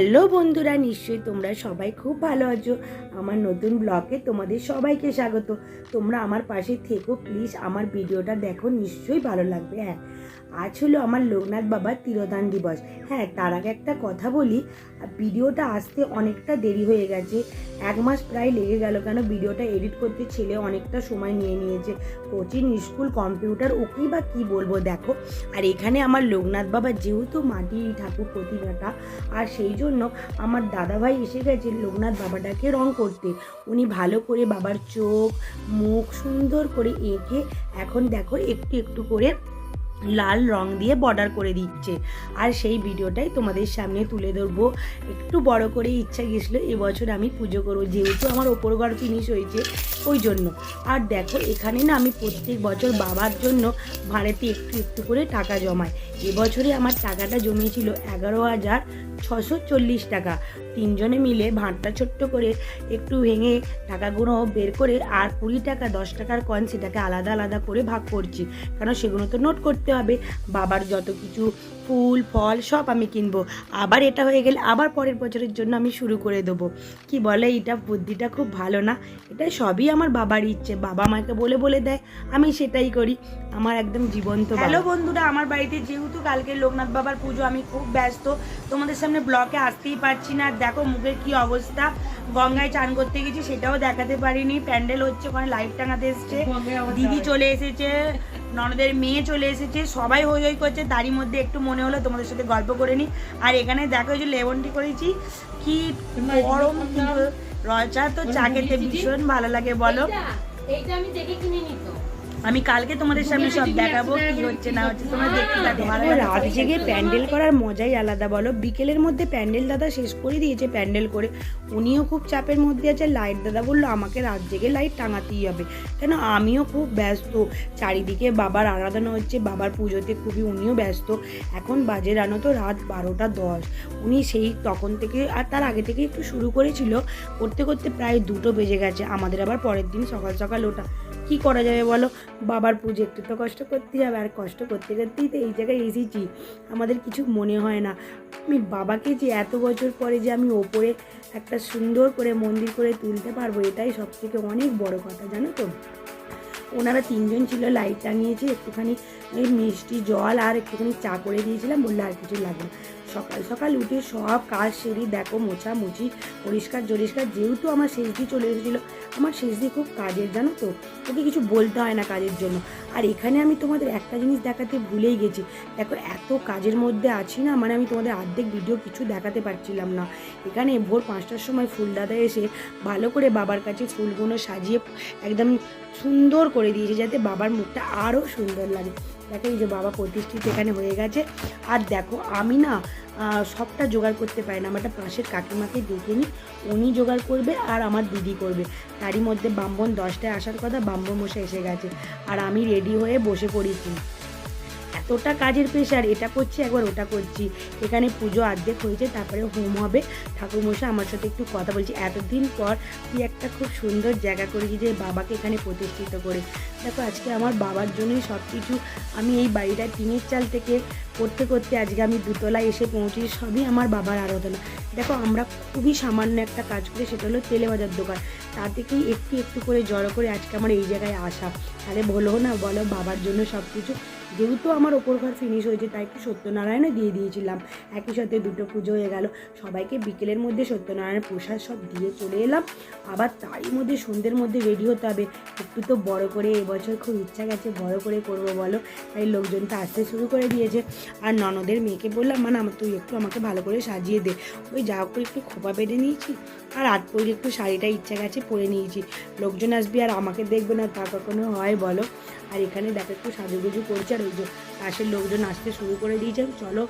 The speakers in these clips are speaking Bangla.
হ্যালো বন্ধুরা, নিশ্চয়ই তোমরা সবাই খুব ভালো আছো। আমার নতুন ব্লগে তোমাদের সবাইকে স্বাগত। তোমরা আমার পাশে থেকো প্লিজ, আমার ভিডিওটা দেখো, নিশ্চয়ই ভালো লাগবে। হ্যাঁ, আজ হলো আমার লোকনাথ বাবার তিরোধান দিবস। হ্যাঁ, তার আগে একটা কথা বলি, ভিডিওটা আসতে অনেকটা দেরি হয়ে গেছে, 1 মাস প্রায় লেগে গেল। কেন ভিডিওটা এডিট করতে ছেলে অনেকটা সময় নিয়ে নিয়েছে, কোচিং, স্কুল, কম্পিউটার, ওকেই বা কী বলবো দেখো। আর এখানে আমার লোকনাথ বাবা যেহেতু মাটির ঠাকুর প্রতিমাটা, আর সেই জন্য আমার দাদাভাই এসে গেছে লোকনাথ বাবাটাকে রং করতে। উনি ভালো করে বাবার চোখ মুখ সুন্দর করে এঁকে এখন দেখো একটু একটু করে লাল রং দিয়ে বর্ডার করে দিচ্ছে। আর সেই ভিডিওটাই তোমাদের সামনে তুলে ধরবো। একটু বড় করে ইচ্ছা গেছিলো এবছর আমি পুজো করবো, যেহেতু আমার ওপর ঘর ফিনিশ হয়েছে ওই জন্য। আর দেখো এখানে না আমি প্রত্যেক বছর বাবার জন্য ভাড়াতে একটু একটু করে টাকা জমাই। এবছরে আমার টাকাটা জমিয়েছিল 11,640 টাকা। 3 জনে মিলে ভাঁড়টা ছোট্ট করে একটু ভেঙে টাকাগুলো বের করে আর 20 টাকা 10 টাকার কয়েন সেটাকে আলাদা আলাদা করে ভাগ করছি, কারণ সেগুলো তো নোট করতে হবে। বাবার যত কিছু ফুল ফল সব আমি কিনবো, আবার এটা হয়ে গেলে আবার পরের বছরের জন্য আমি শুরু করে দেবো। কি বলে, এটা বুদ্ধিটা খুব ভালো না? এটা সবই আমার বাবার ইচ্ছে, বাবা আমাকে বলে বলে দেয়, আমি সেটাই করি। আমার একদম জীবন্ত। হ্যালো বন্ধুরা, আমার বাড়িতে যেহেতু কালকে লোকনাথ বাবার পুজো, আমি খুব ব্যস্ত, তোমাদের সামনে ব্লকে আসতেই পারছি না। দেখো মুখের কি অবস্থা, গঙ্গায় চান করতে গেছি সেটাও দেখাতে পারিনি। প্যান্ডেল হচ্ছে, ওখানে লাইট টাঙাতে এসছে, দিদি চলে এসেছে, ননদের মেয়ে চলে এসেছে, সবাই হই হই করছে। তারই মধ্যে একটু মনে হলো তোমাদের সাথে গল্প করে নিই। আর এখানে দেখো যে লেমন টি করেছি, কি গরম, কিন্তু রচা তো চা খেতে ভীষণ ভালো লাগে বলো। এইটা আমি দেখে কিনে নিত। আমি কালকে তোমাদের সামনে সব দেখাবো কি হচ্ছে না হচ্ছে, তোমরা দেখতে থাকো। রাত জেগে প্যান্ডেল করার মজাই আলাদা বলো। বিকেলের মধ্যে প্যান্ডেল দাদা শেষ করে দিয়েছে প্যান্ডেল করে, উনিও খুব চাপের মধ্যে আছে। লাইট দাদা বললো আমাকে রাত জেগে লাইট টাঙাতেই হবে, কেন আমিও খুব ব্যস্ত। চারিদিকে বাবার আরাধনা হচ্ছে, বাবার পুজোতে খুবই উনিও ব্যস্ত। এখন বাজে রানো তো রাত 12টা 10। উনি সেই তখন থেকে আর তার আগে থেকে একটু শুরু করেছিল, করতে করতে প্রায় 2টো বেজে গেছে। আমাদের আবার পরের দিন সকাল সকাল ওটা কি করা যাবে বলো, বাবার পুজো একটু তো কষ্ট করতেই হবে। আর কষ্ট করতে করতেই তো এই জায়গায় এসেছি, আমাদের কিছু মনে হয় না। আমি বাবাকে যে এত বছর পরে যে আমি ওপরে একটা সুন্দর করে মন্দির করে তুলতে পারবো, এটাই সব থেকে অনেক বড় কথা, জানো তো। ওনারা 3 জন ছিল, লাইট টাঙিয়েছে, একটুখানি এই মিষ্টি জল আর একটুখানি চা করে দিয়েছিলাম, বললে আর কিছু লাগবে না। সকাল সকাল উঠে সব কাজ সেরি দেখো, মোছামুছি পরিষ্কার জরিষ্কার। যেহেতু আমার শেষদি চলে এসেছিলো, আমার শেষদি খুব কাজের, জানো তো, ওকে কিছু বলতে হয় না কাজের জন্য। আর এখানে আমি তোমাদের একটা জিনিস দেখাতে ভুলেই গেছি। দেখো এত কাজের মধ্যে আছি না, মানে আমি তোমাদের অর্ধেক ভিডিও কিছু দেখাতে পারছিলাম না। এখানে ভোর 5টার সময় ফুলদাদা এসে ভালো করে বাবার কাছে ফুলগুলো সাজিয়ে একদম সুন্দর করে দিয়েছে, যাতে বাবার মুখটা আরও সুন্দর লাগে। দেখো এই যে বাবা প্রতিষ্ঠিত এখানে হয়ে গেছে। আর দেখো আমি না সবটা জোগাড় করতে পারি না, আমার একটা পাশের কাকিমাকে ডেকে নিই, উনি জোগাড় করবে আর আমার দিদি করবে। তারই মধ্যে ব্রাহ্মণ 10টায় আসার কথা, ব্রাহ্মণ মশাই এসে গেছে, আর আমি রেডি হয়ে বসে পড়েছি। এতটা কাজের প্রেশার, এটা করছি একবার ওটা করছি। এখানে পুজো অর্ধেক হয়েছে, তারপরে হোম হবে। ঠাকুরমশাই আমার সাথে একটু কথা বলছি, এতদিন পর তুই একটা খুব সুন্দর জায়গা করেছি যে বাবাকে এখানে প্রতিষ্ঠিত করে। দেখো আজকে আমার বাবার জন্যই সব কিছু, আমি এই বাড়িটা টিনের চাল থেকে করতে করতে আজকে আমি 2তলায় এসে পৌঁছি, সবই আমার বাবার আরাধনা। দেখো আমরা খুবই সামান্য একটা কাজ করি, সেটা হলো তেলে ভাজার দোকান, তা থেকেই একটু একটু করে জড়ো করে আজকে আমার এই জায়গায় আসা। তাহলে বলো না, বলো বাবার জন্য সব কিছু। যেহেতু আমার ওপর ঘর ফিনিশ হয়েছে, তাই একটু সত্যনারায়ণও দিয়ে দিয়েছিলাম, একই সাথে 2টো পুজো হয়ে গেল। সবাইকে বিকেলের মধ্যে সত্যনারায়ণের প্রসাদ সব দিয়ে চলে এলাম। আবার তারই মধ্যে সন্ধ্যের মধ্যে রেডি হতে হবে, একটু তো বড় করে, এবছর খুব ইচ্ছা গেছে বড় করে করবো বলো, তাই লোকজন তো আসতে শুরু করে দিয়েছে। আর ননদের মেয়েকে বললাম, মানে তুই একটু আমাকে ভালো করে সাজিয়ে দে। ওই যা করে একটু খোপা বেঁধে নিয়েছি, আর রাত পরে একটু শাড়িটা ইচ্ছা গেছে পরে নিয়েছি। লোকজন আসবে আর আমাকে দেখবে না, তা কখনো হয় বলো। আর এখানে দেখো একটু সাজুগুজু করছে, আর ওই যে পাশের লোকজন আসতে শুরু করে দিয়েছে। চলো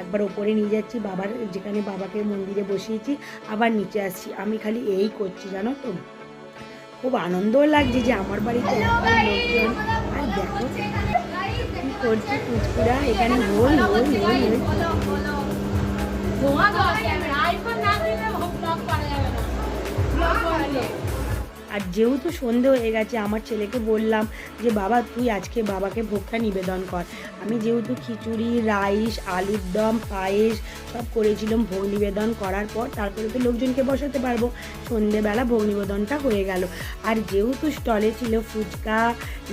একবার ওপরে নিয়ে যাচ্ছি, বাবার যেখানে বাবাকে মন্দিরে বসিয়েছি, আবার নিচে আসছি। আমি খালি এই করছি, জানো তো, খুব আনন্দও লাগছে যে আমার বাড়িতে লোকজন। আর দেখো কি করছি কুচকুরা, এখানে হোল হোল হোল হোল। আর যেহেতু সন্ধে হয়ে গেছে আমার ছেলেকে বললাম যে বাবা তুই আজকে বাবাকে ভোগটা নিবেদন কর। আমি যেহেতু খিচুড়ি, রাইস, আলুর দম, পায়েস সব করেছিলাম, ভোগ নিবেদন করার পর তারপরে তো লোকজনকে বসাতে পারবো। সন্ধেবেলা ভোগ নিবেদনটা হয়ে গেল। আর যেহেতু স্টলে ছিল ফুচকা,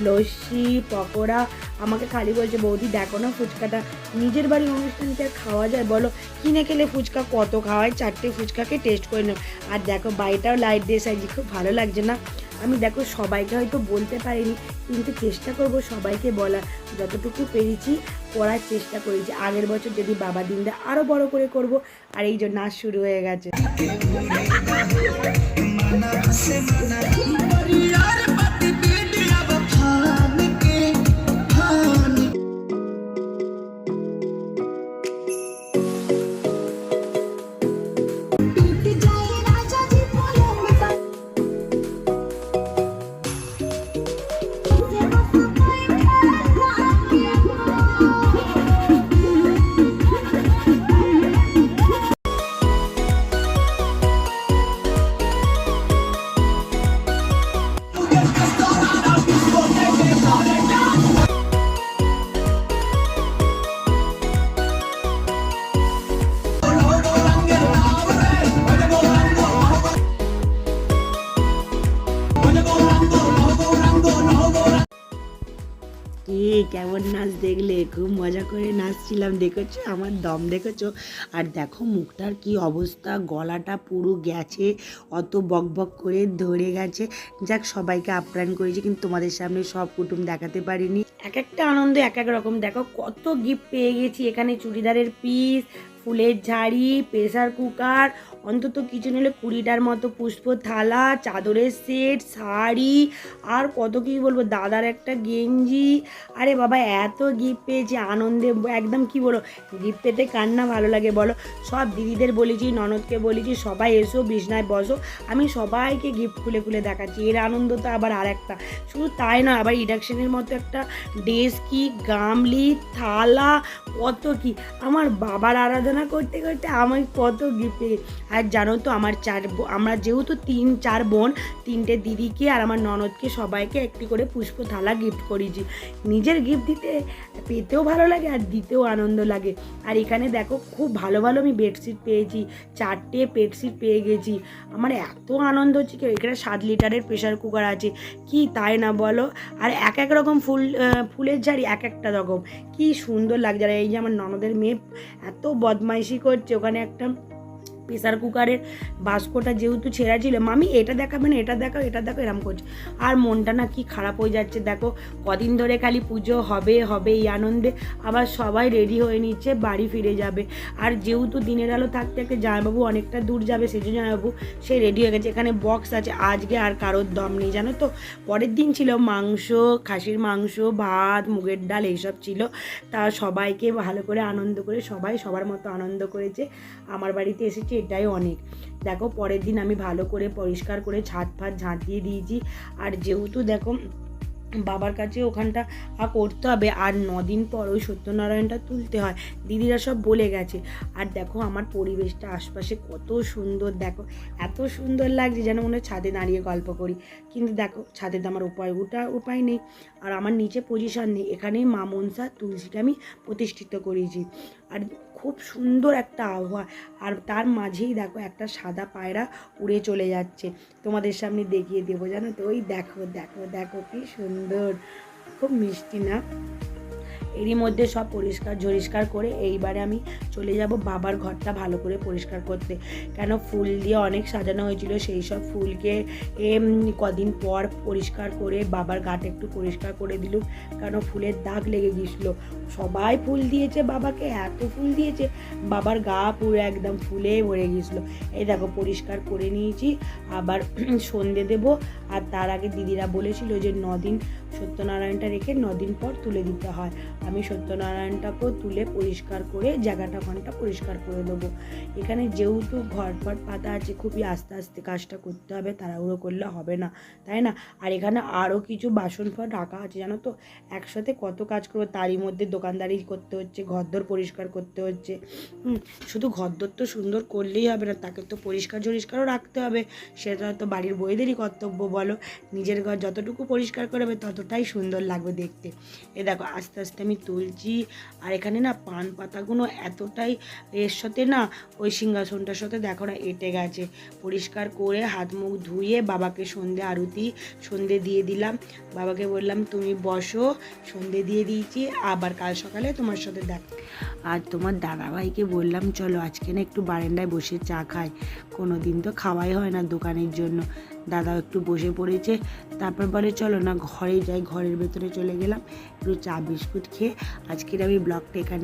লস্যি, পকোড়া, আমাকে খালি বলছে বৌদি দেখো না ফুচকাটা, নিজের বাড়ির অনুষ্ঠানটা খাওয়া যায় বলো, কিনে খেলে ফুচকা কত খাওয়ায়, 4টে ফুচকাকে টেস্ট করে নেব। আর দেখো বাড়িটাও লাইট দিয়ে সাইজি, খুব ভালো লাগছে না? আমি দেখো সবাইকে হয়তো বলতে পারিনি, কিন্তু চেষ্টা করব সবাইকে বলার, যতটুকু পেরেছি করার চেষ্টা করেছি। আগের বছর যদি বাবা দিনটা আরও বড় করে করব। আর এই যে নাচ শুরু হয়ে গেছে। কি কেমন নাচ দেখলে? খুব মজা করে নাচছিলাম, দেখেছো আমার দম দেখেছো? আর দেখো মুখটার কি অবস্থা, গলাটা পুরো গেছে, অত বক বক করে ধরে গেছে। যাক সবাইকে আপ্যায়ন করেছি, কিন্তু তোমাদের সামনে সব কুটুম দেখাতে পারিনি। এক একটা আনন্দ এক এক রকম। দেখো কত গিফট পেয়ে গেছি এখানে, চুড়িদারের পিস, ফুলের ঝাড়ি, প্রেসার কুকার, অন্তত কিছু নিলে 20টার মতো পুষ্প থালা, চাদরের সেট, শাড়ি, আর কত কী বলবো, দাদার একটা গেঞ্জি। আরে বাবা এত গিফট পেয়েছি, আনন্দে একদম কি বলো, গিফট পেতে কার না ভালো লাগে বলো। সব দিদিদের বলেছি, ননদকে বলেছি, সবাই এসো বিছনায় বসো, আমি সবাইকে গিফট খুলে খুলে দেখাচ্ছি। এর আনন্দ তো আবার আর একটা, শুধু তাই নয়, আবার ইন্ডাকশনের মতো একটা ডেস্কি, গামলি, থালা, কত কি। আমার বাবার আরাধনা করতে করতে আমি কত গিফট পেয়ে। আর জানো তো আমার আমরা যেহেতু 3-4 বোন, 3টে দিদিকে আর আমার ননদকে সবাইকে একটি করে পুষ্প থালা গিফট করেছি। নিজের গিফট দিতে পেতেও ভালো লাগে আর দিতেও আনন্দ লাগে। আর এখানে দেখো খুব ভালো ভালো আমি বেডশিট পেয়েছি, 4টে বেডশিট পেয়ে গেছি। আমার এত আনন্দ হচ্ছে কি, এখানে 7 লিটারের প্রেশার কুকার আছে, কি তাই না বলো। আর এক এক রকম ফুলের ঝাড়ি এক একটা রকম, কি সুন্দর লাগছে। আর এই যে আমার ননদের মেয়ে এত বদমাইশি করছে, ওখানে একটা প্রেসার কুকারের বাস্কটা যেহেতু ছেঁড়া ছিল, মামি এটা দেখাবে না, এটা দেখো, এটা দেখো, এরম করছে। আর মনটা না কি খারাপ হয়ে যাচ্ছে। দেখো কদিন ধরে খালি পুজো হবে হবে এই আনন্দে, আবার সবাই রেডি হয়ে নিচ্ছে বাড়ি ফিরে যাবে। আর যেহেতু দিনের আলো থাকতে থাকতে জামাইবাবু অনেকটা দূর যাবে, সেই জন্য জামাইবাবু সে রেডি হয়ে গেছে। এখানে বক্স আছে, আজকে আর কারোর দম নেই জানো তো। পরের দিন ছিল মাংস, খাসির মাংস, ভাত, মুগের ডাল এইসব ছিল। তা সবাইকে ভালো করে আনন্দ করে সবাই সবার মতো আনন্দ করেছে। আমার বাড়িতে এসেছে এটাই অনেক। দেখো পরের দিন আমি ভালো করে পরিষ্কার করে ছাদ ফাদ ঝাঁটিয়ে দিয়েছি। আর যেহেতু দেখো বাবার কাছে ওখানটা করতে হবে, আর 9 দিন পর ওই সত্যনারায়ণটা তুলতে হয়, দিদিরা সব বলে গেছে। আর দেখো আমার পরিবেশটা আশপাশে কত সুন্দর, দেখো এত সুন্দর লাগছে যেন মনে হয় ছাদে দাঁড়িয়ে গল্প করি। কিন্তু দেখো ছাদে তো আমার উপায় নেই, আর আমার নিচে পজিশন নেই। এখানেই মা মনসা তুলসীটা আমি প্রতিষ্ঠিত করেছি। আর খুব সুন্দর একটা আবহাওয়া, আর তার মাঝেই দেখো একটা সাদা পায়রা উড়ে চলে যাচ্ছে, তোমাদের সামনে দেখিয়ে দেবো জানো তো। ওই দেখো দেখো দেখো কি সুন্দর, খুব মিষ্টি না? এরই মধ্যে সব পরিষ্কার করে এইবারে আমি চলে যাব বাবার ঘরটা ভালো করে পরিষ্কার করতে। কেন ফুল দিয়ে অনেক সাজানো হয়েছিল, সেই সব ফুলকে কদিন পর পরিষ্কার করে বাবার গাটা একটু পরিষ্কার করে দিলুম, কেন ফুলের দাগ লেগে গিয়েছিলো। সবাই ফুল দিয়েছে বাবাকে, এত ফুল দিয়েছে, বাবার গা পুরো একদম ফুলে ভরে গিয়েছিলো। এই দেখো পরিষ্কার করে নিয়েছি, আবার সন্ধে দেবো। আর তার আগে দিদিরা বলেছিল যে 9 দিন সত্যনারায়ণটা রেখে 9 দিন পর তুলে দিতে হয়। আমি সত্যনারায়ণটাকেও তুলে পরিষ্কার করে জায়গাটা ওখানটা পরিষ্কার করে দেবো। এখানে যেহেতু ঘর ফট পাতা আছে, খুবই আস্তে আস্তে কাজটা করতে হবে, তাড়াহুড়ো করলে হবে না, তাই না? আর এখানে আরও কিছু বাসন ফাট রাখা আছে, জানো তো, একসাথে কত কাজ করবো, তারই মধ্যে দোকানদারি করতে হচ্ছে, ঘরদোর পরিষ্কার করতে হচ্ছে। শুধু ঘরদোর তো সুন্দর করলেই হবে না, তাকে তো পরিষ্কারও রাখতে হবে। সেটা তো বাড়ির বউদেরই কর্তব্য, বলো। নিজের ঘর যতটুকু পরিষ্কার করবে ততটাই সুন্দর লাগবে দেখতে। এ দেখো আস্তে আস্তে আমি তুলছি। আর এখানে না পান পাতাগুলো এতটাই এর সাথে না, ওই সিংহাসনটার সাথে দেখো না এঁটে গেছে। পরিষ্কার করে হাত মুখ ধুয়ে বাবাকে সন্ধে দিয়ে দিলাম। বাবাকে বললাম তুমি বসো, সন্ধে দিয়ে দিয়েছি, আবার কাল সকালে তোমার সাথে দেখ। আর তোমার দাদাভাইকে বললাম চলো আজকে না একটু বারান্দায় বসে চা খাই, কোনো দিন তো খাওয়াই হয় না দোকানের জন্য। দাদাও একটু বসে পড়েছে, তারপর বলে চলো না ঘরে যাই। ঘরের ভেতরে চলে গেলাম, একটু চা বিস্কুট খেয়ে আজকের আমি ব্লগটা এখানে